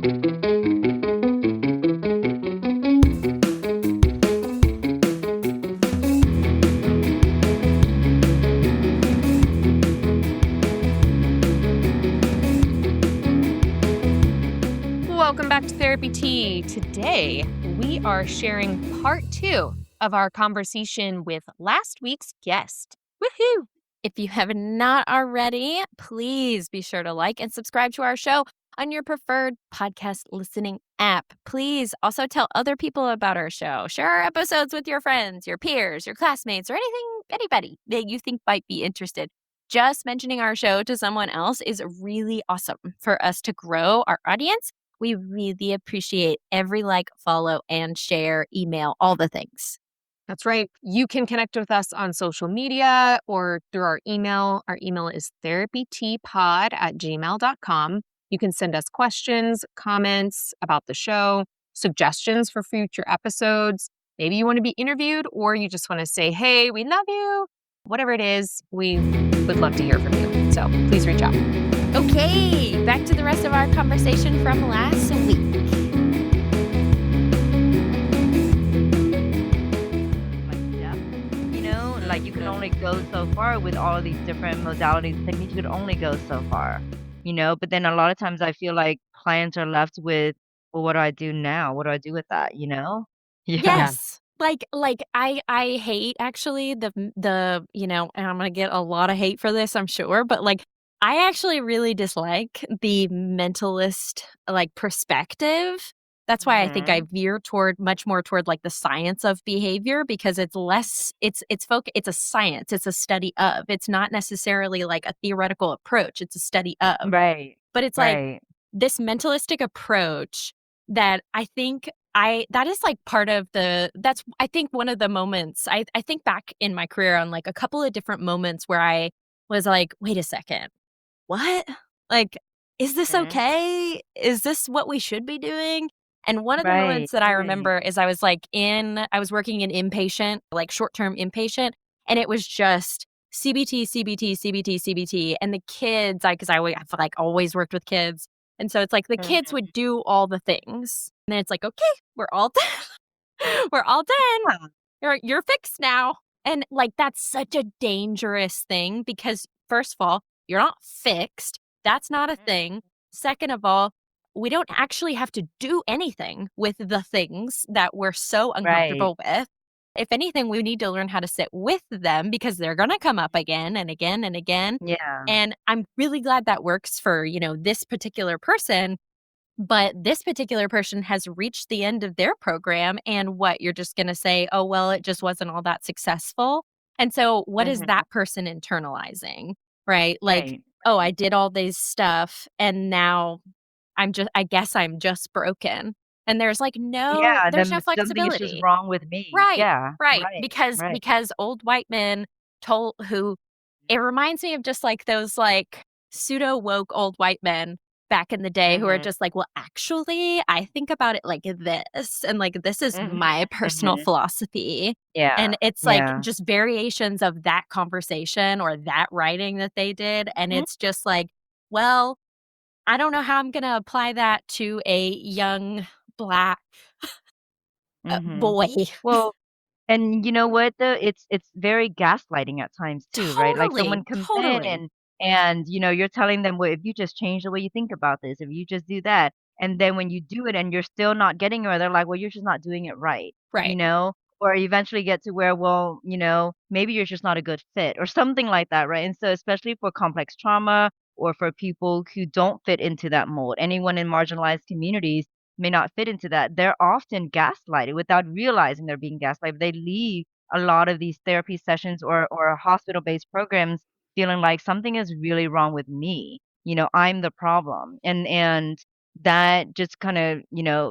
Welcome back to Therapy Tea. Today, we are sharing part 2 of our conversation with last week's guest. Woohoo! If you have not already, please be sure to like and subscribe to our show on your preferred podcast listening app. Please also tell other people about our show. Share our episodes with your friends, your peers, your classmates, or anybody that you think might be interested. Just mentioning our show to someone else is really awesome for us to grow our audience. We really appreciate every like, follow, and share, email, all the things. That's right. You can connect with us on social media or through our email. Our email is therapyteapod@gmail.com. You can send us questions, comments about the show, suggestions for future episodes. Maybe you want to be interviewed or you just want to say, hey, we love you. Whatever it is, we would love to hear from you. So please reach out. Okay, back to the rest of our conversation from last week. Like you can only go so far with all of these different modalities, techniques. You could only go so far, but then a lot of times I feel like clients are left with, well, what do I do now? What do I do with that? Yeah. Yes. Like I hate actually the and I'm going to get a lot of hate for this, I'm sure, but like I actually really dislike the mentalist like perspective. That's why I think I veer much more toward like the science of behavior, because it's less it's a science, it's a study of. It's not necessarily like a theoretical approach, it's a study of. Right. But it's like this mentalistic approach that I think that is like part of that's I think one of the moments I think back in my career on like a couple of different moments where I was like, wait a second, what? Like, is this okay? Is this what we should be doing? And one of the moments that I remember is I was working in inpatient, like short-term inpatient, and it was just CBT, CBT, CBT, CBT. And the kids, because I've like always worked with kids. And so it's like the kids would do all the things. And then it's like, okay, we're all done. We're all done. You're fixed now. And like, that's such a dangerous thing because first of all, you're not fixed. That's not a thing. Second of all, we don't actually have to do anything with the things that we're so uncomfortable with. If anything, we need to learn how to sit with them because they're going to come up again and again and again. Yeah. And I'm really glad that works for, this particular person. But this particular person has reached the end of their program. And what you're just going to say, oh, well, it just wasn't all that successful. And so what is that person internalizing? Right? Like, oh, I did all this stuff and now I guess I'm just broken. And there's like there's no Something is flexibility. just wrong with me. Right. Yeah. Right. Because old white men it reminds me of just like those like pseudo woke old white men back in the day who are just like, well, actually, I think about it like this. And like, this is my personal philosophy. Yeah. And it's like just variations of that conversation or that writing that they did. And it's just like, well, I don't know how I'm going to apply that to a young Black boy. Well, and you know what though? It's very gaslighting at times too, right? Like someone comes in and you're telling them, well, if you just change the way you think about this, if you just do that, and then when you do it and you're still not getting it, they're like, well, you're just not doing it right. Right. Or you eventually get to where, well, maybe you're just not a good fit or something like that, right? And so especially for complex trauma or for people who don't fit into that mold, anyone in marginalized communities may not fit into that. They're often gaslighted without realizing they're being gaslighted. They leave a lot of these therapy sessions or hospital-based programs feeling like something is really wrong with me. I'm the problem. And that just kind of,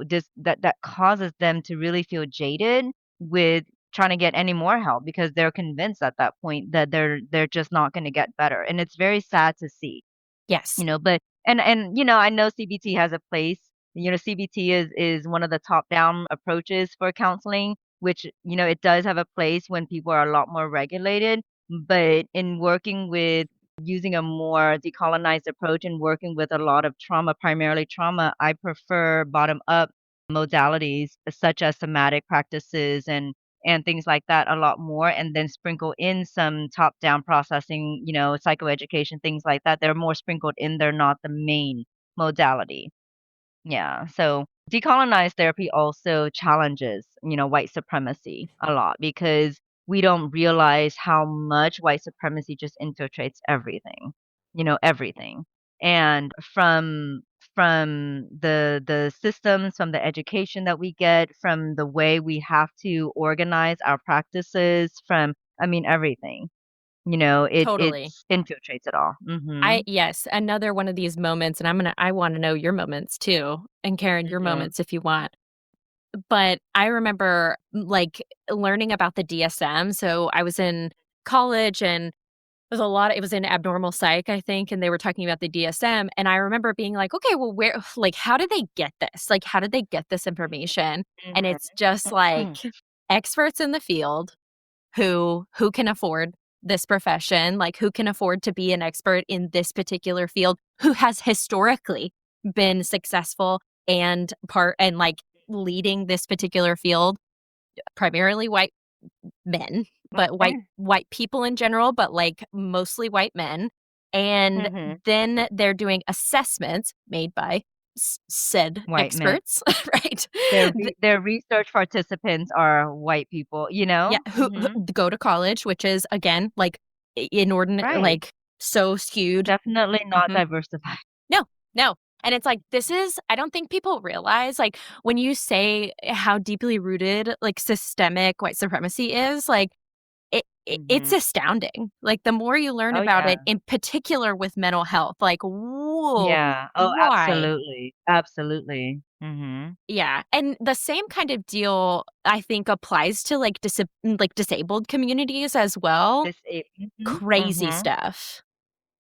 just that causes them to really feel jaded with trying to get any more help because they're convinced at that point that they're just not going to get better. And it's very sad to see. Yes. But and I know CBT has a place. CBT is one of the top-down approaches for counseling, which, it does have a place when people are a lot more regulated. But in working with using a more decolonized approach and working with a lot of trauma, primarily trauma, I prefer bottom up modalities such as somatic practices and things like that a lot more, and then sprinkle in some top down processing, psychoeducation, things like that. They're more sprinkled in, they're not the main modality. Yeah, so decolonized therapy also challenges, white supremacy a lot because we don't realize how much white supremacy just infiltrates everything, everything. And from the systems, from the education that we get, from the way we have to organize our practices, from I mean everything. It Totally. infiltrates it all. I Mhm. yes, another one of these moments, and I wanna know your moments too, and Karen, your Mhm. moments if you want. But I remember, like, learning about the DSM, so I was in college and it was in abnormal psych, I think, and they were talking about the DSM, and I remember being like, "Okay, well, where like, how did they get this? Like, how did they get this information?" And Mhm. it's just, like, experts in the field who can afford this profession, like, who can afford to be an expert in this particular field, who has historically been successful and, like, leading this particular field, primarily white men, but Mhm. white people in general, but, like, mostly white men, and Mhm. then they're doing assessments made by said White men. experts, right? Their research participants are white people, you Yeah, know? who Mhm. go to college, which is again, like, inordinate Right. like, so skewed. Definitely not Mhm. diversified. No, no, and it's like, this is I don't think people realize, like, when you say how deeply rooted, like, systemic white supremacy is, like, it's Mhm. astounding. Like, the more you learn Oh, about yeah. it, in particular with mental health, like, "Whoa, Yeah. Oh, why?" absolutely. Absolutely. Mhm. Yeah, and the same kind of deal, I think, applies to, like, disabled communities as well. Mhm. Crazy Mhm. stuff.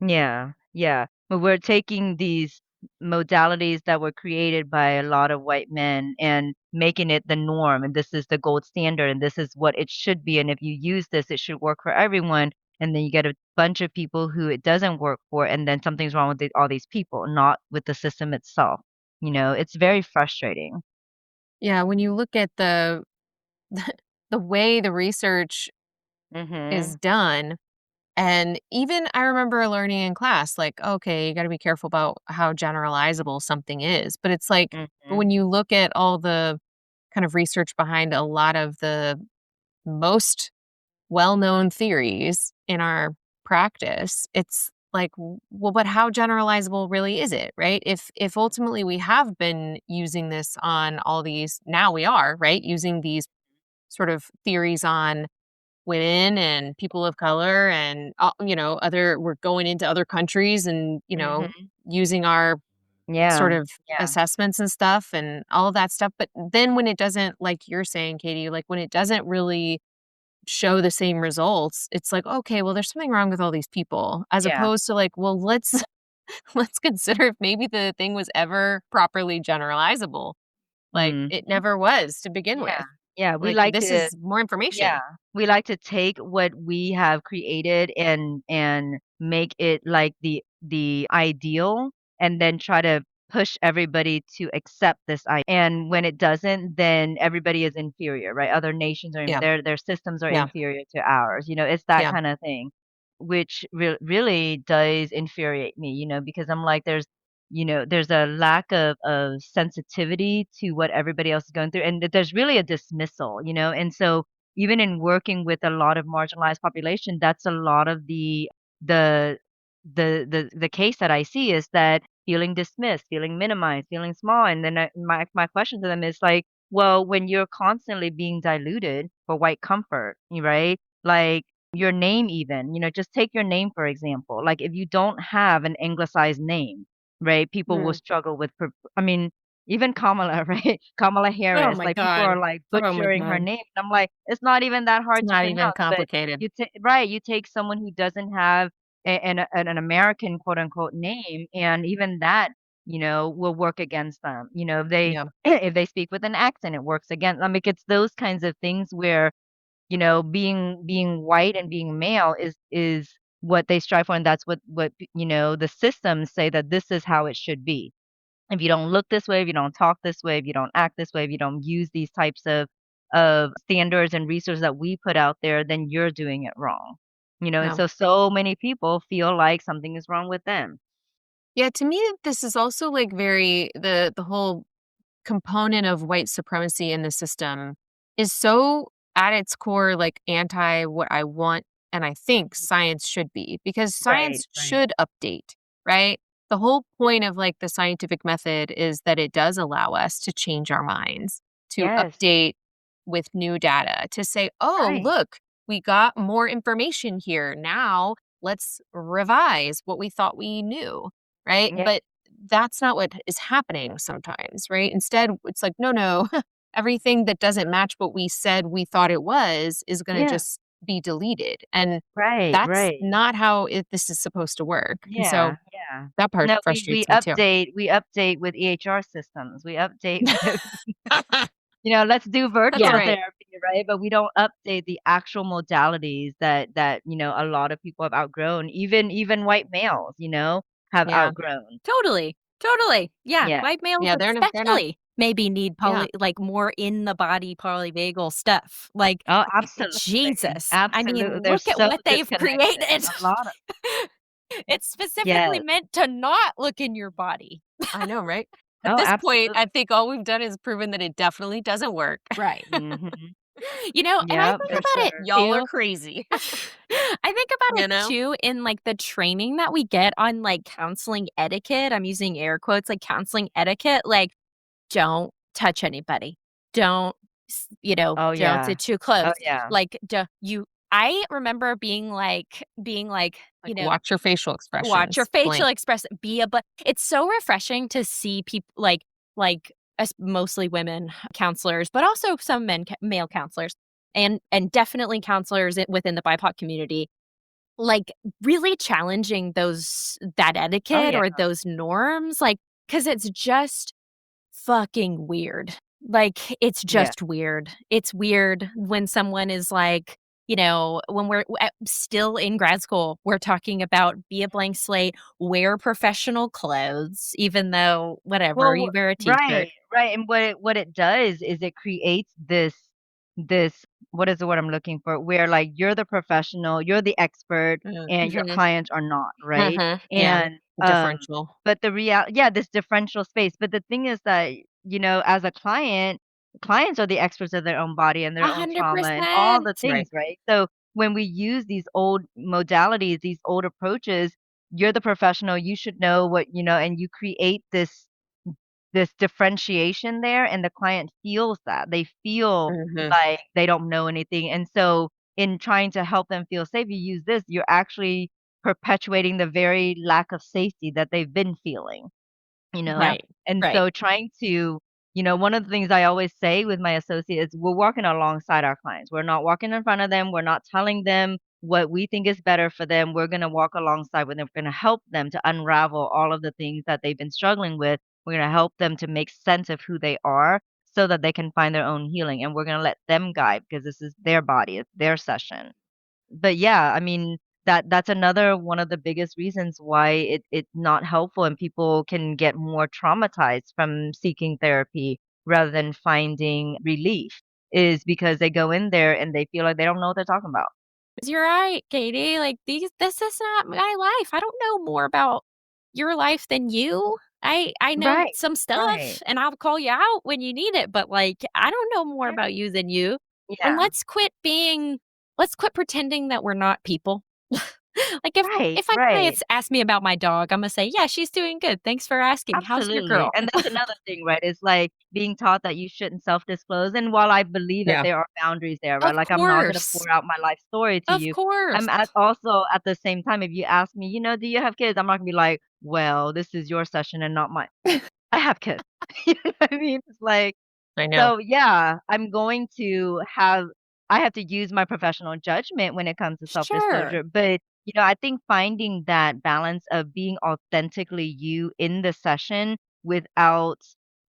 Yeah, yeah. But we're taking these modalities that were created by a lot of white men and making it the norm, and this is the gold standard, and this is what it should be, and if you use this, it should work for everyone. And then you get a bunch of people who it doesn't work for, and then something's wrong with all these people, not with the system itself. It's very frustrating. Yeah, when you look at the way the research is Mhm. done, and even I remember learning in class, like, okay, you got to be careful about how generalizable something is. But it's like, but when Mhm. you look at all the kind of research behind a lot of the most well-known theories in our practice, it's like, well, but how generalizable really is it, right? If ultimately we have been using this on all these, now we are, right, using these sort of theories on women and people of color and other, we're going into other countries and Mhm. using our sort Yeah. of Yeah. assessments and stuff and all of that stuff, but then when it doesn't, like you're saying, Katie, like when it doesn't really show the same results, it's like, okay, well, there's something wrong with all these people, as Yeah. opposed to like, well, let's let's consider if maybe the thing was ever properly generalizable. Like Mhm. it never was to begin Yeah. with. Yeah, we Like like this to is more Yeah, information. we like to take what we have created and make it like the ideal, and then try to push everybody to accept this and when it doesn't, then everybody is inferior, right? Other nations are Yeah. their systems are Yeah. inferior to ours. It's that Yeah. kind of thing, which really does infuriate me, because I'm like, there's a lack of sensitivity to what everybody else is going through, and that there's really a dismissal, and so even in working with a lot of marginalized population, that's a lot of the the case that I see is that feeling dismissed, feeling minimized, feeling small, and then my question to them is like, well, when you're constantly being diluted for white comfort, right? Like your name even, just take your name for example. Like if you don't have an anglicized name, right? People will Mm. struggle with I mean, even Kamala, right? Kamala Oh Harris, my like people god. are like Oh my butchering her god. name. And I'm like, it's not even that It's hard to not even pronounce, but complicated. right, you take someone who doesn't have an American quote unquote name, and even that, will work against them. If they Yeah. if they speak with an accent, it works against them. Like it's those kinds of things where, being white and being male is what they strive for, and that's what the systems say that this is how it should be. If you don't look this way, if you don't talk this way, if you don't act this way, if you don't use these types of standards and resources that we put out there, then you're doing it wrong. And No. so many people feel like something is wrong with them. Yeah, to me, this is also like very the whole component of white supremacy in the system is so at its core like anti what I want and I think science should be because Right, science right. should update, right? The whole point of like the scientific method is that it does allow us to change our minds, to Yes, update with new data, to say, "Oh, right. look, we got more information here. Now, let's revise what we thought we knew." Right? Yeah, But that's not what is happening sometimes, right? Instead, it's like, no, no, everything that doesn't match what we said we thought it was is going to yeah. just be deleted. And Right, that's right. not how this is supposed to work. And so Yeah, yeah. that part No, we frustrates me too. update with EHR systems. We update with let's do That's virtual Yeah. right. therapy, right? But we don't update the actual modalities that a lot of people have outgrown. Even white males, have Yeah. outgrown. Totally. Totally. Yeah, Yeah. white males Yeah. They're not, especially maybe need yeah. like more in the body polyvagal stuff. Like, Oh, absolutely. Jesus. I mean, Absolutely. They're look at so what they've disconnected. created. A lot of It's specifically Yes. meant to not look in your body. I know, right? At Oh, this point, I absolutely. think all we've done is proven that it definitely doesn't work. Right. Mhm. And I Yeah, think for about it sure. Y'all are too. crazy. I think about You it know? too in like the training that we get on like counseling etiquette. I'm using air quotes like counseling etiquette. Like, don't touch anybody. Don't, Oh, don't yeah. sit too close. Oh, yeah. Like, I remember being like, Like, watch your facial watch your expressions. facial Blank. express be a but it's so refreshing to see people like us mostly women counselors, but also some male counselors and definitely counselors within the BIPOC community, like really challenging that Oh, etiquette yeah. or those norms, like because it's just fucking weird. Like, it's Yeah. just weird. It's weird when someone is like, when we're still in grad school, we're talking about be a blank slate, wear professional clothes, even though whatever, Well, you wear a t-shirt. right, right, and what it does is it creates this what is the word I'm looking for? Where, like, you're the professional, you're the expert, and your Mhm. clients are not, right? Mhm. Yeah. And, Differential. but this differential space, but the thing is that, as a client, clients are the experts of their own body and their own trauma and all 100%. the Right. things, right? So, when we use these old modalities, these old approaches, you're the professional, you should know and you create this differentiation there, and the client feels that. They feel Mhm. like they don't know anything, and so in trying to help them feel safe, you use this, you're actually perpetuating the very lack of safety that they've been feeling. You know? Yeah. Right. And Right. so trying to one of the things I always say with my associates, we're walking alongside our clients. We're not walking in front of them. We're not telling them what we think is better for them. We're going to walk alongside with them. We're going to help them to unravel all of the things that they've been struggling with. We're going to help them to make sense of who they are so that they can find their own healing. And we're going to let them guide because this is their body, it's their session. But yeah, I mean, that's another one of the biggest reasons why it's not helpful and people can get more traumatized from seeking therapy rather than finding relief is because they go in there and they feel like they don't know what they're talking about. You're right, Katie. Like this is not my life. I don't know more about your life than you. I know Right, some right. stuff and I'll call you out when you need it, but like I don't know more Yeah. about you than you. And Yeah. let's quit pretending that we're not people. Like Right, if my right. clients ask me about my dog, I'm gonna say, "Yeah, she's doing good. Thanks for asking. How's your Absolutely, girl?" and that's another thing, right? It's like being taught that you shouldn't self-disclose, and while I believe that Yeah. there are boundaries there, right? Of Like, I'm not gonna course. pour out my life story to Of you. course. Also at the same time, if you ask me, "Do you have kids?" I'm not gonna be like, "Well, this is your session and not mine." I have kids. You know what I mean? It's like I know. so, yeah, I have to use my professional judgment when it comes to Sure. self-disclosure, but, I think finding that balance of being authentically you in the session without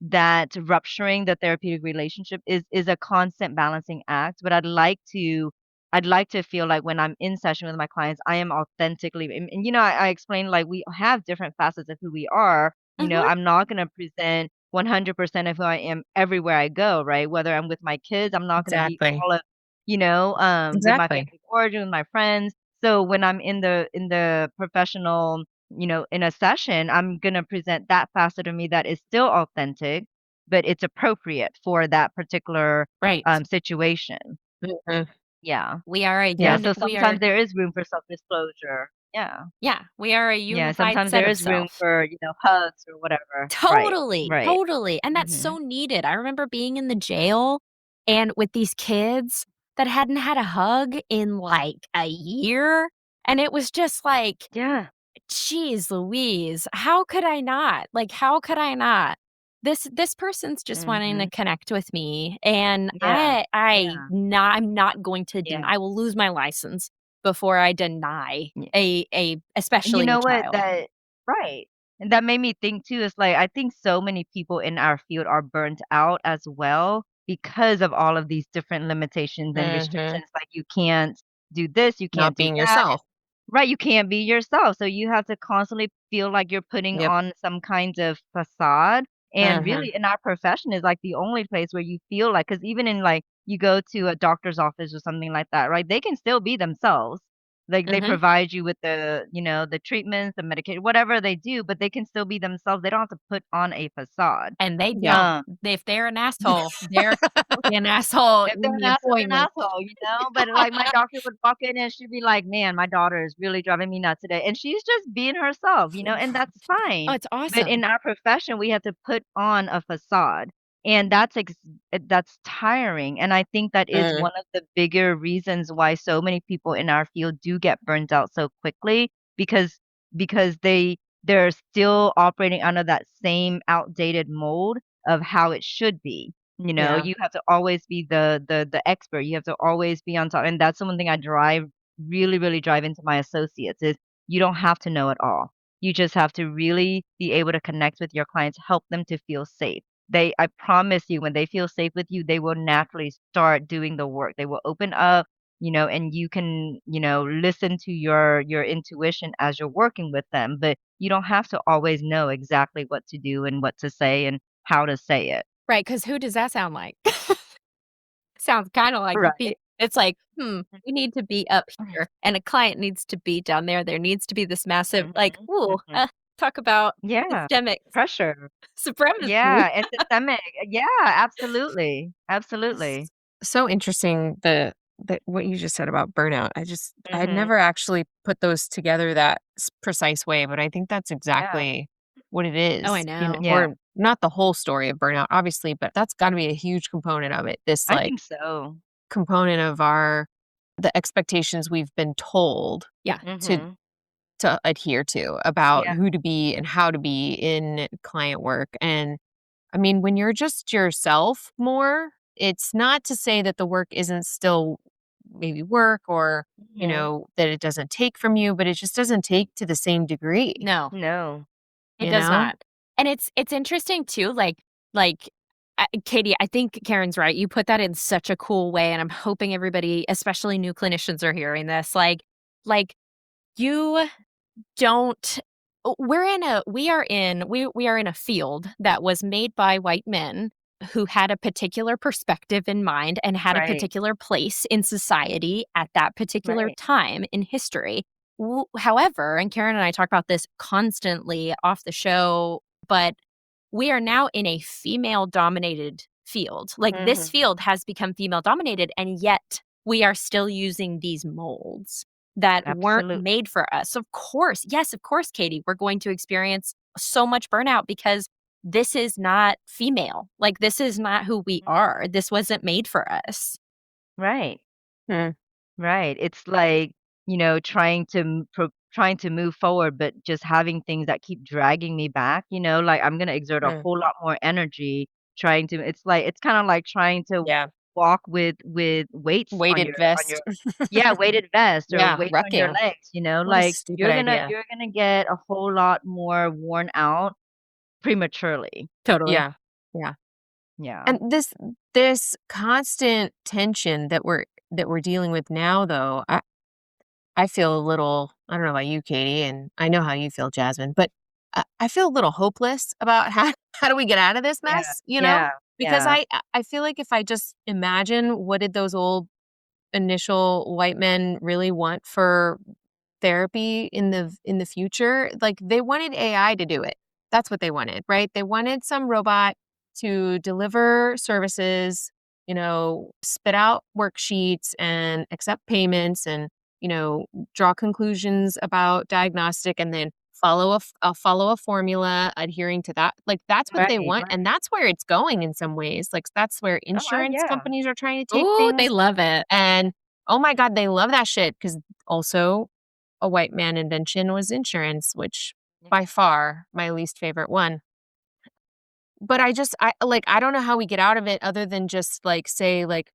that rupturing the therapeutic relationship is a constant balancing act, but I'd like to I'd like to feel like when I'm in session with my clients, I am authentically and, you know, I explained, like, we have different facets of who we are. You know, Mhm. I'm not gonna present 100% of who I am everywhere I go, right? Whether I'm with my kids, I'm not gonna be Exactly. all of, you know, with my family Exactly. of origin, with my friends. So when I'm in the professional, you know, in a session, I'm gonna present that facet of me that is still authentic, but it's appropriate for that particular, Right. situation. Mhm. Yeah. We are a Yeah, Yeah. so we are sometimes there is room for self-disclosure. Yeah. yeah, we are a Yeah, unified sometimes set there of is room self. for, you know, hugs or whatever. Right, Totally, right. totally, and that's Mhm. so needed. I remember being in the jail and with these kids that hadn't had a hug in, like, a year, and it was just like, Yeah. "Jeez Louise, how could I not? Like, how could I not? This person's just wanting to Mhm. connect with me, and Yeah. Yeah. I'm not going to Yeah. I will lose my license before I deny Yeah. a And you especially a know what? child." That right. And that made me think too, is like I think so many people in our field are burnt out as well because of all of these different limitations and Mhm. restrictions. Like you can't do this, you Not can't do being that. yourself. Right, you can't be yourself, so you have to constantly feel like you're putting Yep. on some kind of facade, and Mhm. really in our profession is like the only place where you feel like, because even in like you go to a doctor's office or something like that, right? They can still be themselves. Like they Mhm. provide you with the, you know, the treatments, the medication, whatever they do, but they can still be themselves. They don't have to put on a facade. And they Yeah. don't. Um If they're an asshole, they're gonna be an asshole If they're in an the asshole, they're an appointment. asshole, you know? But, like, my doctor would walk in and she'd be like, "Man, my daughter is really driving me nuts today." And she's just being herself, you know, and that's Oh, fine. it's But in awesome. our profession, we have to put on a facade, and that's tiring, and I think that is Mm. one of the bigger reasons why so many people in our field do get burnt out so quickly because they're still operating under that same outdated mold of how it should be. You know, Yeah. you have to always be the expert. You have to always be on top, and that's the one thing I really drive into my associates is you don't have to know it all. You just have to really be able to connect with your clients, help them to feel safe. I promise you, when they feel safe with you, they will naturally start doing the work. They will open up, you know, and you can, you know, listen to your intuition as you're working with them. But you don't have to always know exactly what to do and what to say and how to say it. Right? Because who does that sound like? Sounds kinda like the Right. it's like, we need to be up here, and a client needs to be down there. There needs to be this massive like, Mhm, ooh, mhm. talk about Yeah, systemic pressure. supremacy. Yeah, and systemic. Yeah, absolutely, S absolutely. So interesting the what you just said about burnout. I had Mhm. never actually put those together that precise way, but I think that's Yeah, exactly what it Oh, I is, know. yeah, or not the whole story of burnout, obviously, but that's gotta be a huge component of it. This, I like, think so. component of the expectations we've been told Yeah. to Mhm. adhere to about Yeah, who to be and how to be in client work, and I mean, when you're just yourself more, it's not to say that the work isn't still maybe work or, mhm. that it doesn't take from you, but it just doesn't take to the same degree, No, No. it you does know? not. And it's interesting too, like, Katie, I think Karen's right. You put that in such a cool way, and I'm hoping everybody, especially new clinicians, are hearing this. Like, you don't we are in a field that was made by white men who had a particular perspective in mind and had a Right, particular place in society at that particular right. time in history. However, and Karen and I talk about this constantly off the show, but we are now in a female dominated field. Like this Mhm. field has become female dominated, and yet we are still using these molds that weren't Absolutely. made for us. Of course, yes, of course, Katie, we're going to experience so much burnout because this is not female. Like, this is not who we Mm. are. This wasn't made for us. Right. Hmm, Right. It's like, you know, trying to move forward, but just having things that keep dragging me back, you know, like I'm gonna exert a hmm, whole lot more energy trying to it's kind of like trying to yeah. walk with weights on Weighted your vest. yeah, weighted vest or Yeah, weights on your wrecking. legs, you know, What a like stupid idea. you're gonna get a whole lot more worn out prematurely. Totally. Yeah, yeah. Yeah. And this constant tension that we're that we're dealing with now, though, I feel a little, I don't know about you, Katie, and I know how you feel, Jasmine, but I feel a little hopeless about how do we get out of this Yeah. mess, you know? Yeah. Because Yeah. I feel like if I just imagine what did those old initial white men really want for therapy in the future, like, they wanted AI to do it. That's what they wanted, right? They wanted some robot to deliver services, spit out worksheets and accept payments and, draw conclusions about diagnostic and then follow a formula adhering to that. Like, that's what they Right, want, and right. that's where it's going in some ways. Like, that's where Oh, insurance yeah. companies are trying to take Ooh, they things, love it. and, oh my god, they love that shit because also a white man invention was insurance, which Yeah. by far my least favorite one. But I don't know how we get out of it other than just like say like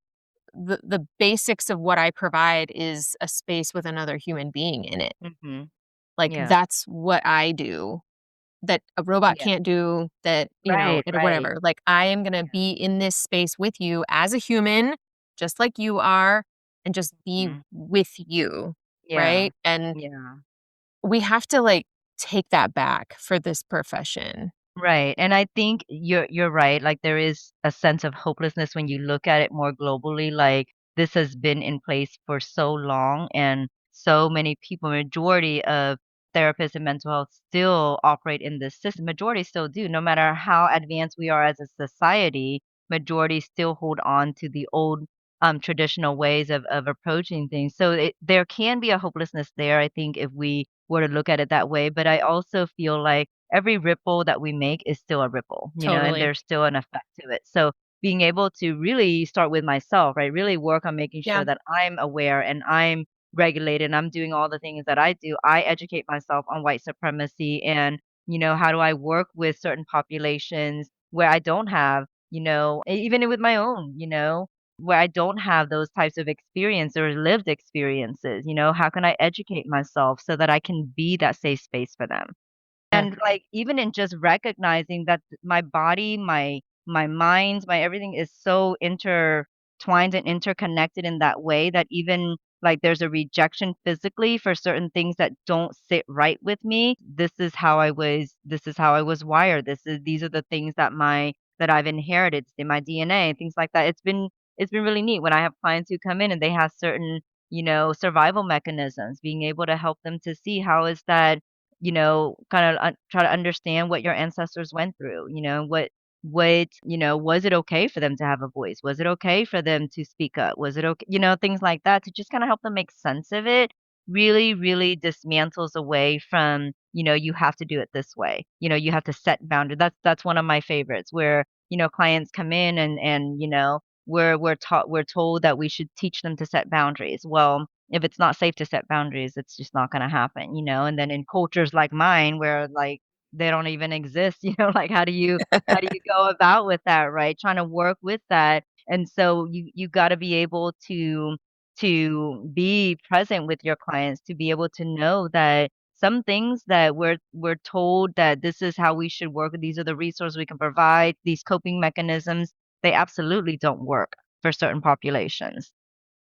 the basics of what I provide is a space with another human being in it. Mhm. Like Yeah. that's what I do that a robot Yeah. can't do that, Right, it or right. whatever. Like I am going to Yeah. be in this space with you as a human just like you are and just be Mhm. with you, Yeah. right? And Yeah. we have to, like, take that back for this profession. Right, and I think you're right, like, there is a sense of hopelessness when you look at it more globally, like, this has been in place for so long, and so many people majority of therapists and mental health still operate in this system. Majority still do, no matter how advanced we are as a society, majority still hold on to the old, traditional ways of approaching things. So there can be a hopelessness there, I think, if we were to look at it that way, but I also feel like every ripple that we make is still a ripple, and Totally. there's still an effect to it. So being able to really start with myself, right? Really work on making Yeah. sure that I'm aware and I'm regulated and I'm doing all the things that I do. I educate myself on white supremacy and, how do I work with certain populations where I don't have, even with my own, where I don't have those types of experience or lived experiences, how can I educate myself so that I can be that safe space for them? Yeah. And, like, even in just recognizing that my body, my mind, my everything is so intertwined and interconnected in that way that even, like, there's a rejection physically for certain things that don't sit right with me. This is how I was wired. These are the things that I've inherited in my DNA, things like that. It's been really neat when I have clients who come in and they have certain, survival mechanisms, being able to help them to see how is that kind of try to understand what your ancestors went through, was it okay for them to have a voice? Was it okay for them to speak up? Was it okay, things like that to just kind of help them make sense of it really, really dismantles away from, you have to do it this way. You have to set boundaries. That's one of my favorites where, clients come in and, we're told that we should teach them to set boundaries. Well, if it's not safe to set boundaries, it's just not gonna happen, and then in cultures like mine where, like, they don't even exist, like, how do you go about with that, right? Trying to work with that, and so you gotta be able to be present with your clients, to be able to know that some things that we're told that this is how we should work, these are the resources we can provide, these coping mechanisms, they absolutely don't work for certain populations,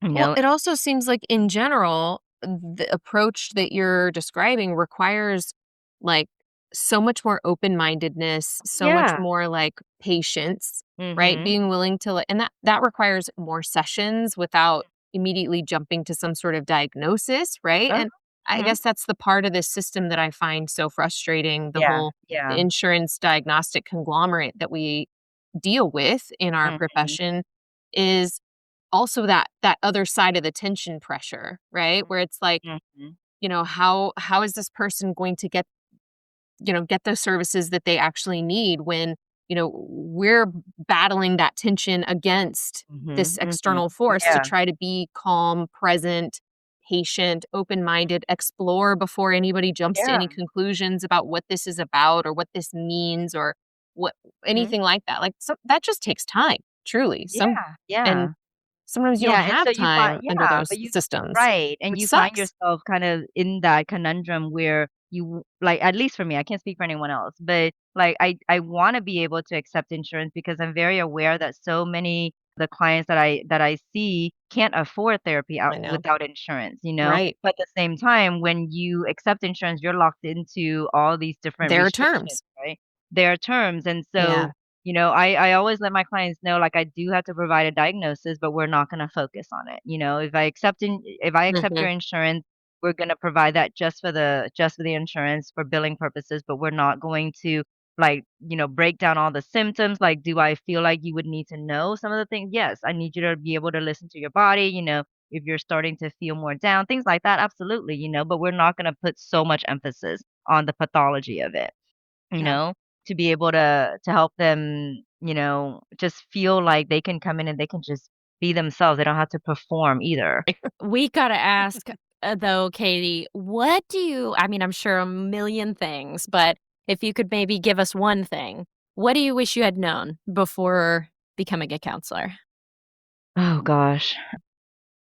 you Well, know? it also seems like in general, the approach that you're describing requires like so much more open-mindedness, so much Yeah. more like patience, right? Mhm. Being willing to and that requires more sessions without immediately jumping to some sort of diagnosis, right? Uh-huh. And I Mhm. guess that's the part of this system that I find so frustrating, Yeah, the yeah. insurance diagnostic conglomerate that we deal with in our Mhm. profession is also that other side of the tension pressure, right? Where it's like, Mhm. how is this person going to get the services that they actually need when, we're battling that tension against this Mhm. Mhm. external force to Yeah, try to be calm, present, patient, open-minded, explore before anybody jumps to yeah. any conclusions about what this is about or what this means or what Mhm. anything like that. Like that just takes time, truly. Yeah, And yeah. sometimes you don't Yeah, and so have you find time under yeah, those but you systems, right, and which you find sucks. yourself kind of in that conundrum where like, at least for me, I can't speak for anyone else, but, like, I wanna be able to accept insurance because I'm very aware that so many the clients that I see can't afford therapy out I know. without insurance, you know? Right. But at the same time, when you accept insurance, you're locked into all these different There are restrictions, terms. right? There are terms. And so, Yeah. I always let my clients know, like, I do have to provide a diagnosis, but we're not going to focus on it. If I accept Mhm. your insurance, we're going to provide that just for the insurance for billing purposes, but we're not going to, like, break down all the symptoms. Like, do I feel like you would need to know some of the things? Yes, I need you to be able to listen to your body, if you're starting to feel more down, things like that, absolutely, but we're not going to put so much emphasis on the pathology of it, you Yeah. know, to be able to help them, just feel like they can come in and they can just be themselves. They don't have to perform either. We gotta ask, though, Katie, what do you I mean, I'm sure a million things, but if you could maybe give us one thing, what do you wish you had known before becoming a counselor? Oh gosh.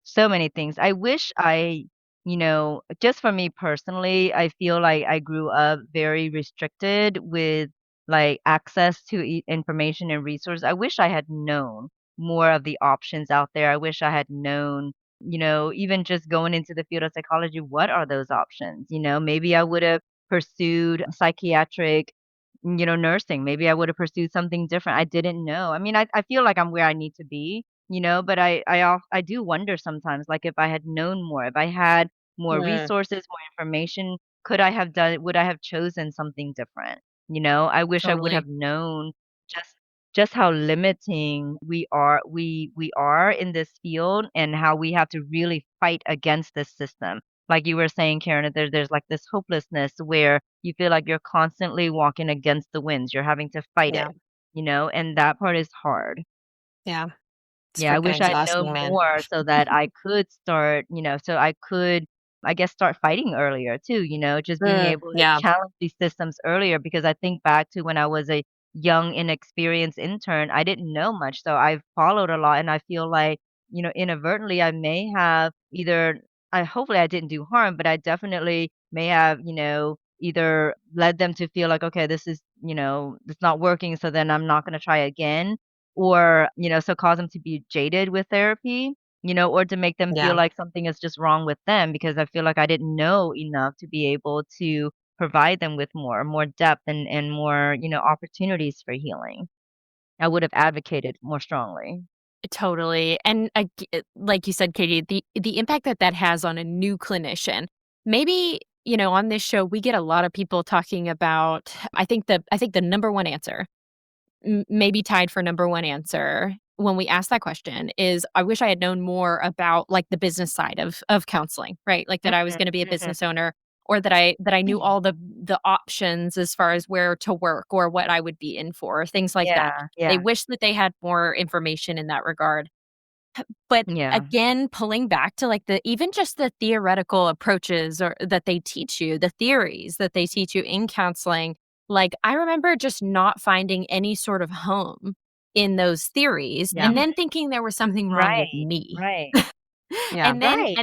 So many things. I wish just for me personally, I feel like I grew up very restricted with, like, access to information and resources. I wish I had known more of the options out there. I wish I had known, even just going into the field of psychology, what are those options? Maybe I would have pursued psychiatric, nursing. Maybe I would have pursued something different. I didn't know. I mean, I feel like I'm where I need to be, but I do wonder sometimes, like, if I had known more, if I had more Mm, resources, more information, would I have chosen something different? I wish I would totally. have known just just how limiting we are in this field, and how we have to really fight against this system. Like you were saying, Karen, that there's like this hopelessness where you feel like you're constantly walking against the winds. You're having to fight it, Yeah. and that part is hard. Yeah. It's Yeah, I freaking wish I'd known exhausting, man. more so that I could start, so I could, I guess, start fighting earlier too, just being able to Yeah. challenge these systems earlier, because I think back to when I was a young, inexperienced intern, I didn't know much. So I followed a lot, and I feel like, inadvertently I may have hopefully I didn't do harm, but I definitely may have, either led them to feel like, okay, this is, it's not working, so then I'm not going to try again, or, so cause them to be jaded with therapy, or to make them feel Yeah. like something is just wrong with them, because I feel like I didn't know enough to be able to provide them with more depth, and more, opportunities for healing. I would have advocated more strongly. Totally, and like you said, Katie, the impact that that has on a new clinician. Maybe, on this show, we get a lot of people talking about I think the number one answer, maybe tied for number one answer when we ask that question is, I wish I had known more about, like, the business side of counseling, right? Like, that I was Mhm, gonna be a mhm. business owner, or that I knew all the options as far as where to work or what I would be in for, things like that. Yeah, They yeah, wish that they had more information in that regard. But yeah, again, pulling back to, like, the even just the theoretical approaches or that they teach you, the theories that they teach you in counseling, like, I remember just not finding any sort of home in those theories yeah. and then Mhm. thinking there was something wrong with Right, me. right, Yeah. And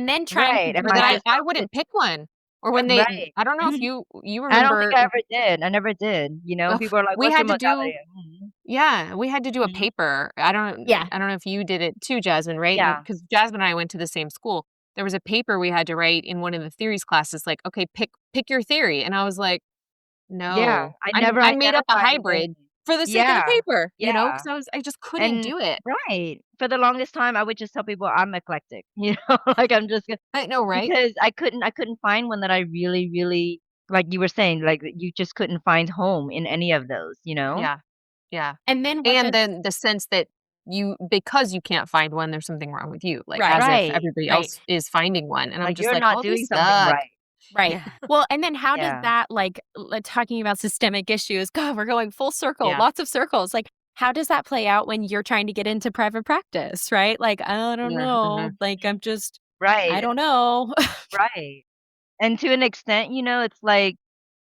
then trying to right, and do Or that my that. I assumption wouldn't pick one. Or when right. I don't know if Mhm. you I don't think remember, I ever did. I never did, ugh, people are like, we "What's your had to do modality?" Mhm, yeah, we had to do a mhm. paper. Yeah. I don't know if you did it too, Jasmine, right? Yeah, Because Jasmine and I went to the same school. There was a paper we had to write in one of the theories classes, like, "Okay, pick your theory." And I was like, yeah, "No, I I never I made up a identified with hybrid anything. for the sake of the Yeah, paper," yeah, because I just couldn't and do it. right. For the longest time, I would just tell people I'm eclectic, like, I'm just I know, right? because I couldn't find one that I really, really, like you were saying, like, you just couldn't find home in any of those, you know? Yeah, yeah. And then what And does then the sense that because you can't find one, there's something wrong with you, like, Right, as if Right, everybody right. else is finding one, and I'm like, just you're like, not "Well, doing these something suck." right. Right. Yeah, Well, and then how does Yeah, that, talking about systemic issues, God, we're going full circle, yeah, lots of circles. Like, how does that play out when you're trying to get into private practice, right? Like, I don't yeah, know. mhm, Like, I right, don't know. right, and to an extent, it's like,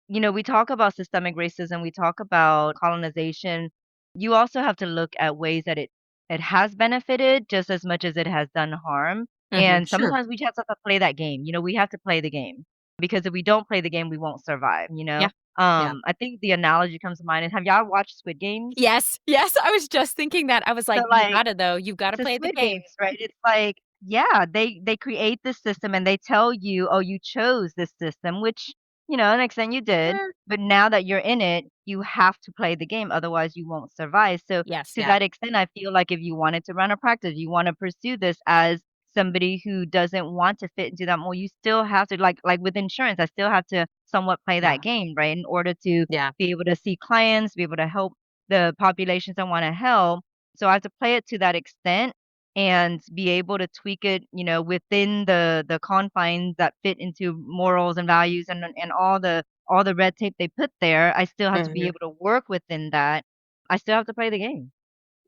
we talk about systemic racism, we talk about colonization. You also have to look at ways that it has benefited just as much as it has done harm. mhm, And sure. sometimes we just have to play that game. We have to play the game. because if we don't play the game, we won't survive, you Yeah. know? Yeah. I think the analogy comes to mind is, have y'all watched Squid Games? Yes, yes, I was just thinking that. I was So, like, "You like, gotta though, you gotta the play the Squid game." Games, right? It's like, yeah, they create this system and they tell you, "Oh, you chose this system," which, to an extent you did, Eh, but now that you're in it, you have to play the game, otherwise you won't survive. So, Yes. to yeah. that extent, I feel like if you wanted to run a practice, you wanna pursue this as somebody who doesn't want to fit into that mold, you still have to like with insurance, I still have to somewhat play Yeah. that game, right? In order to Yeah. be able to see clients, be able to help the populations I wanna help. So I have to play it to that extent and be able to tweak it, within the confines that fit into morals and values and all the red tape they put there. I still have to be Mhm. able to work within that. I still have to play the game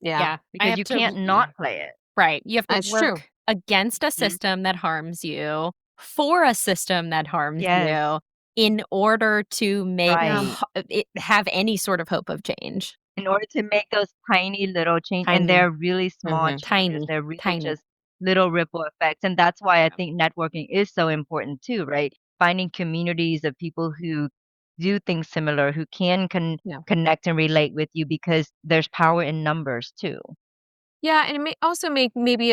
Yeah. Yeah, I because have you to can't not play it. right, you have to That's true. work against a Mhm. system that harms you, for a system that harms Yes, you, in order to make Yeah. right. it have any sort of hope of change. In order to make those tiny little change, and Tiny, they're really small Mhm. changes. tiny, They're really tiny. just little ripple effects, and that's why I Yeah. think networking is so important too, right? Finding communities of people who do things similar, who can Yeah. connect and relate with you because there's power in numbers too. Yeah, and it may also make maybe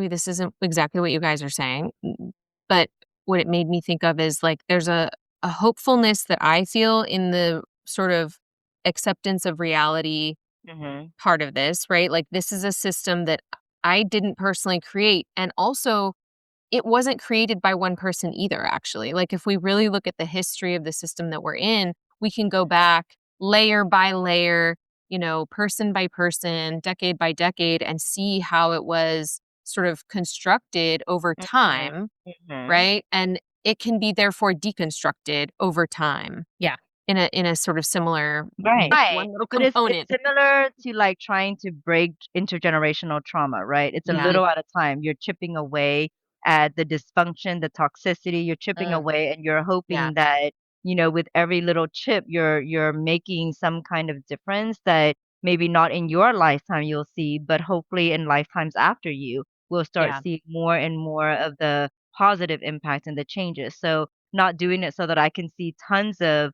this isn't exactly what you guys are saying, but what it made me think of is, like, there's a hopefulness that I feel in the sort of acceptance of reality Mhm. part of this, right? Like, this is a system that I didn't personally create, and also it wasn't created by one person either, actually. Like, if we really look at the history of the system that we're in, we can go back layer by layer, person by person, decade by decade, and see how it was sort of constructed over Mhm. time, Mhm. right? And it can be therefore deconstructed over time Yeah, in a sort of similar Right, one little but it's component. similar to, like, trying to break intergenerational trauma, right? It's a Yeah. little at a time. You're chipping away at the dysfunction, the toxicity, you're chipping Mm, away, and you're yeah. hoping that, with every little chip, you're making some kind of difference that maybe not in your lifetime you'll see, but hopefully in lifetimes after you, we'll start Yeah. seeing more and more of the positive impact and the changes. So, not doing it so that I can see tons of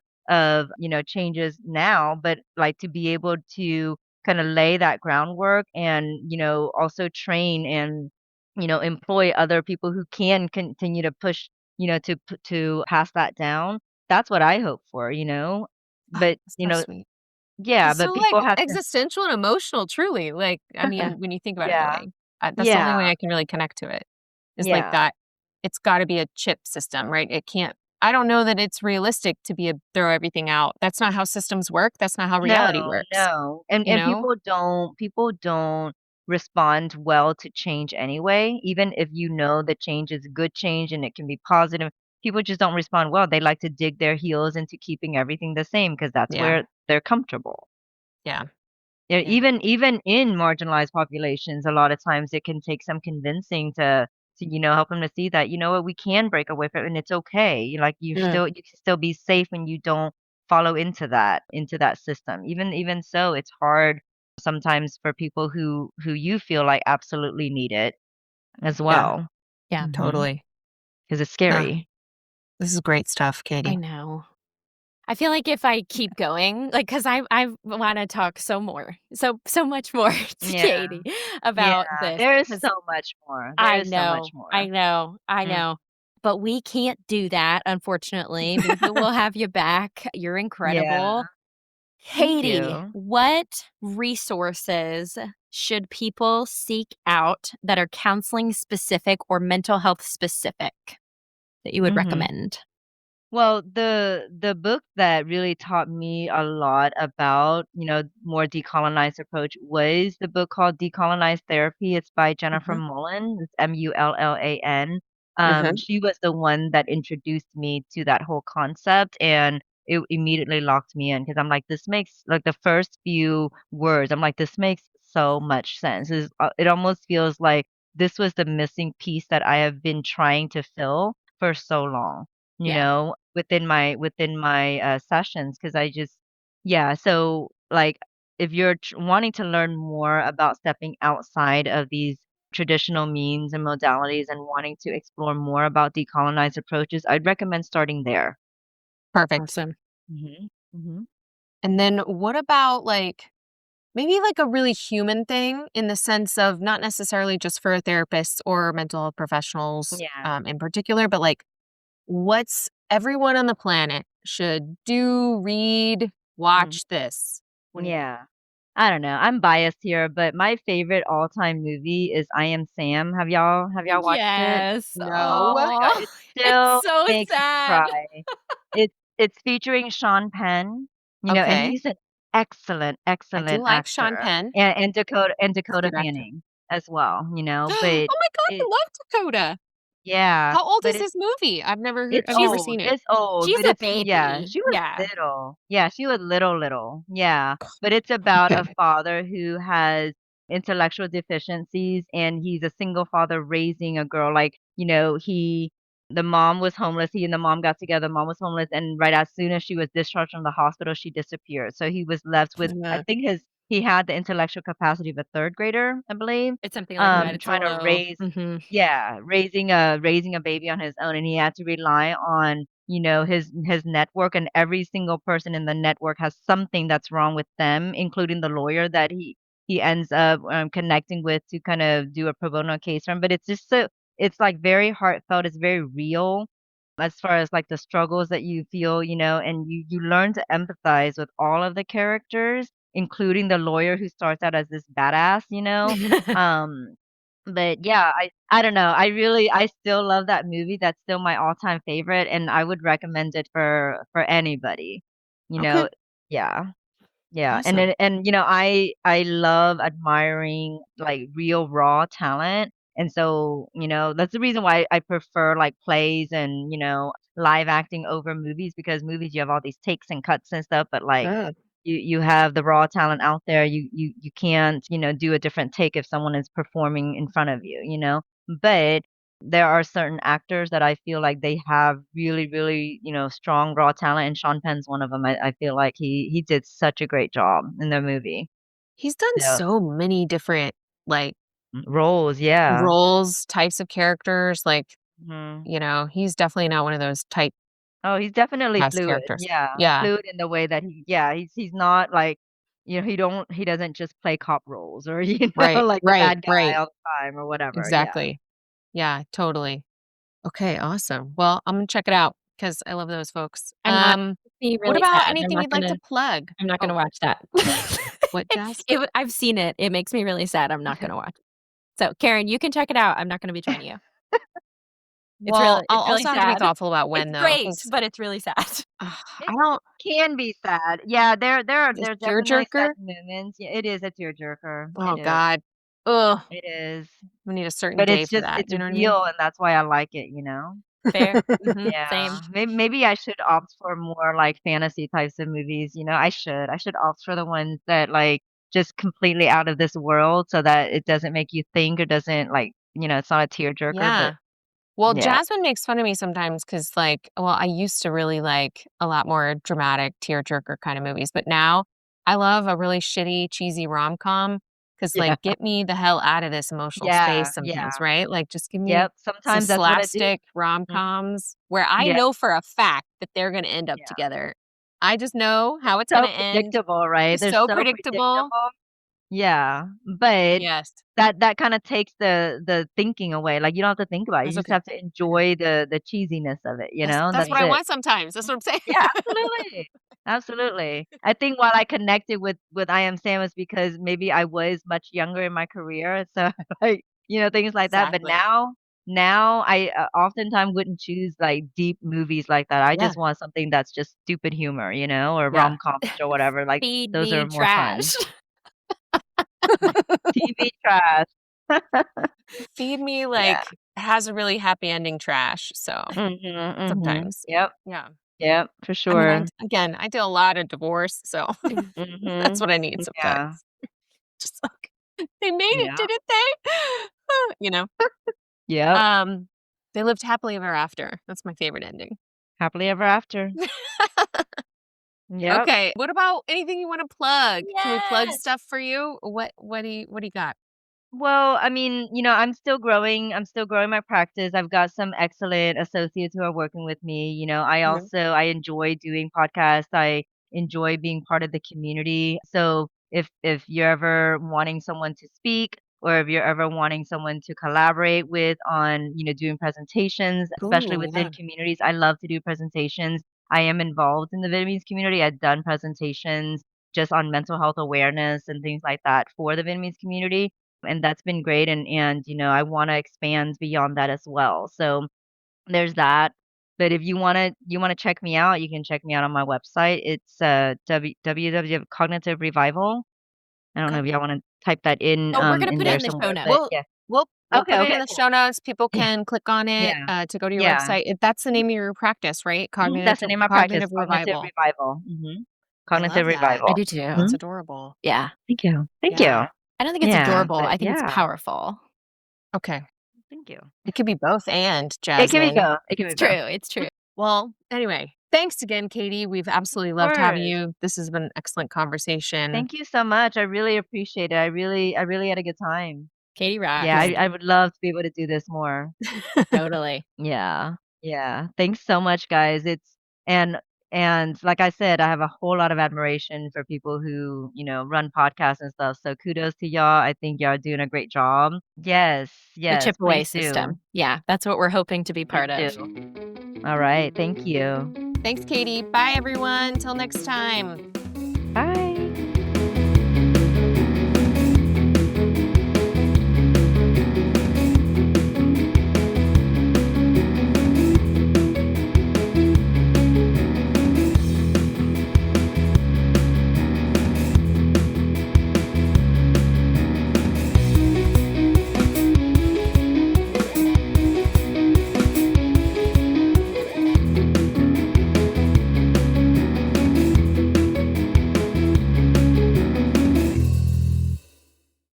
changes now, but like to be able to kind of lay that groundwork and also train and employ other people who can continue to push to pass that down. That's what I hope for, Oh, but so sweet. yeah, It's but so, like, people have to. existential and emotional, truly, like, I yeah, mean, when you think about it that Yeah, way, that's the only way yeah, I can really connect to it, is like yeah. that it's gotta be a chip system, right? It can't I don't know that it's realistic to be a throw everything out. That's not how systems work, that's not how reality No, works, no. And you know? people don't respond well to change anyway, even if the change is good change and it can be positive. People just don't respond well. They like to dig their heels into keeping everything the same because that's Yeah, where they're comfortable. yeah, Yeah, yeah. even in marginalized populations, a lot of times it can take some convincing to help them to see that, you know what, we can break away from it and it's okay. Like Mm, you can still be safe when you don't follow into that system. Even so, it's hard sometimes for people who you feel like absolutely need it as yeah, well. yeah. Mhm. totally. 'Cause it's Uh, scary. this is great stuff, I Katie. know. I feel like if I keep going, like, because I wanna talk so much more to Yeah. Katie Yeah. about this, There is because so much more. There is so much I more. know, I Mm. know, but we can't do that, unfortunately. Maybe we'll have you back. You're Yeah. incredible. Thank Katie, you. what resources should people seek out that are counseling specific or mental health specific that you would Mhm. recommend? Well, the book that really taught me a lot about, more decolonized approach was the book called Decolonized Therapy. It's by Jennifer Mhm, Mullan. It's Mullan. mhm, She was the one that introduced me to that whole concept, and it immediately locked me in because I'm like, this makes like the first few words. I'm like, this makes so much sense. It almost feels like this was the missing piece that I have been trying to fill for so long, Yeah, within my sessions because I just yeah, so like if you're wanting to learn more about stepping outside of these traditional means and modalities and wanting to explore more about decolonized approaches, I'd recommend starting there. Perfect. Awesome. Mhm. Mhm. And then what about like maybe like a really human thing in the sense of not necessarily just for therapists or mental health professionals Yeah. in particular, but like what's everyone on the planet should do, read, Mhm. watch this? What do you think? Yeah. I don't know. I'm biased here, but my favorite all-time movie is I Am Sam. Have y'all watched it? Yes. Oh No. my god, Oh, it it's still so makes me sad. cry. It's featuring Sean Penn, and Okay. he's an excellent, I do excellent like Sean actor, Penn. and He's a Dakota good actor. Fanning as well, Oh but my God, I it love Dakota. yeah, How old but is this movie? I've She's never seen it. It's old, she's but a yeah, baby. she was Yeah. little. Yeah, she was little, yeah, but it's about a father who has intellectual deficiencies, and he's a single father raising a girl, like, the mom was homeless, he and the mom got together, the mom was homeless, and right as soon as she was discharged from the hospital, she disappeared, so he was left with I Uh, think he had the intellectual capacity of a 3rd grader, I believe, it's something like that. It's a trying to low. Mhm. raising a baby on his own, and he had to rely on, his network, and every single person in the network has something that's wrong with them, including the lawyer that he ends up, connecting with to kind of do a pro bono case from. But it's just it's like very heartfelt. It's very real as far as like the struggles that you feel, and you learn to empathize with all of the characters, including the lawyer who starts out as this badass. Um, but yeah, I don't know. I still love that movie. That's still my all-time favorite, and I would recommend it for anybody. You Okay. know, yeah. Yeah, and Awesome. then I love admiring, like, real raw talent, and so, that's the reason why I prefer, like, plays and, live acting over movies, because movies, you have all these takes and cuts and stuff, but, like, Oh. you have the raw talent out there. You can't, do a different take if someone is performing in front of you? But there are certain actors that I feel like they have really, really, strong raw talent, and Sean Penn's one of them. I feel like he did such a great job in the movie. He's done So so many different like roles, yeah. roles, types of characters. Like, Mhm. he's definitely not one of those Oh, he's definitely typecast fluid. characters. Yeah, Yeah. fluid in the way that he's not like, he doesn't just play cop roles, or, Right. like the Right. bad guy Right. all the time or whatever. Yeah. Exactly. Yeah, totally. Okay, awesome. Well, I'm gonna check it out because I love those folks. I'm not be What really about sad. anything you'd like to plug? I'm not gonna Oh, watch that. what, Jess? I've seen it. It makes me really sad. I'm not gonna watch it. So, Karen, you can check it out. I'm not gonna be joining you. Well, I'll It's really also have to be sad. thoughtful about It's when though, great, because but it's really sad. I It don't can be sad. Yeah, this there's definitely sad tearjerker. moments. Yeah, it is a tearjerker. Oh It is. God. Ugh. It is. We need a certain But day it's for just that. it's You know what I mean? real, and that's why I like it? Fair. Mhm, Yeah. same. Maybe I should opt for more like fantasy types of movies. I should opt for the ones that like just completely out of this world, so that it doesn't make you think, or doesn't like, it's not a tearjerker, but Yeah. Well, yeah. Jasmine makes fun of me sometimes because, like, well, I used to really like a lot more dramatic tearjerker kind of movies, but now I love a really shitty, cheesy rom-com because, Yeah. like, get me the hell out of this emotional Yeah. space sometimes, Yeah. right? Like, just give me Yep. some Sometimes that's what I do. slapstick Mhm. rom-coms where I Yeah. know for a fact that they're going to end up Yeah. together. I just know how it's going So to end. predictable, right? They're They're so so predictable. predictable. Yeah, but Yes. that kinda takes the thinking away, like, you don't have to think about it, That's you just okay. have to enjoy the cheesiness of it, That's that's what I it. want sometimes. That's what I'm saying. Yeah, absolutely. Absolutely. I think why I connected with I Am Sam is because maybe I was much younger in my career, so, like, things like that, but Exactly. now I, oftentimes wouldn't choose, like, deep movies like that. I Yeah. just want something that's just stupid humor, or Yeah. rom-coms or whatever, like, Feed those me are more fun. trash. TV trash. Feed me, Yeah. like, has a really happy ending trash, so Mhm, mhm. sometimes. Yep, Yeah. yep, for I mean, sure. I do a lot of divorce, so that's Mhm. what I need sometimes. Yeah, Just like, "They made it, yeah, didn't they?" You know? yep. Um, they lived happily ever after. That's my favorite ending. Happily ever after. Yep. Okay, what about anything you wanna plug? Can we plug Yes. stuff for you? What do you got? Well, I mean, I'm still growing. I'm still growing my practice. I've got some excellent associates who are working with me. Mhm. I enjoy doing podcasts. I enjoy being part of the community. So if you're ever wanting someone to speak or if you're ever wanting someone to collaborate with on, doing presentations, especially Ooh, within yeah. communities, I love to do presentations. I am involved in the Vietnamese community. I've done presentations just on mental health awareness and things like that for the Vietnamese community, and that's been great, and I wanna expand beyond that as well. So, there's that. But if you wanna check me out, you can check me out on my website. It's, www Cognitive Revival. I don't know Okay. if y'all wanna type that Oh, we're gonna in put it there in the show somewhere, but notes. We'll yeah. we'll Okay, put it okay, in the cool. show notes. People Yeah, can click on it, yeah, to go to your yeah. website. That's the name of your practice, right? That's the name of my practice, Cognitive Cognitive Revival. Revival. I Cognitive love that. I Revival. do too. That's Mhm. adorable. Yeah. Thank you. Thank Yeah. you. I don't think it's Yeah, adorable. but I think it's yeah. powerful. Okay. Thank you. It could be both and, It can be Jasmine. both. It can be It's true. both. It's true. Well, anyway, thanks again, Katie. We've absolutely Of loved having course. you. This has been an excellent conversation. Thank you so much. I really appreciate it. I really had a good time. Katie Yeah, rocks. Good. I would love to be able to do this more. Totally. Yeah. Yeah. Thanks so much, guys. And and like I said, I have a whole lot of admiration for people who, run podcasts and stuff. So kudos to y'all. I think y'all are doing a great job. Yes. The Yes, chip away please do. system. Yeah, that's what we're hoping to be Please part of. do. All right. Thank you. Thanks, Katie. Bye, everyone. Till next time. Bye.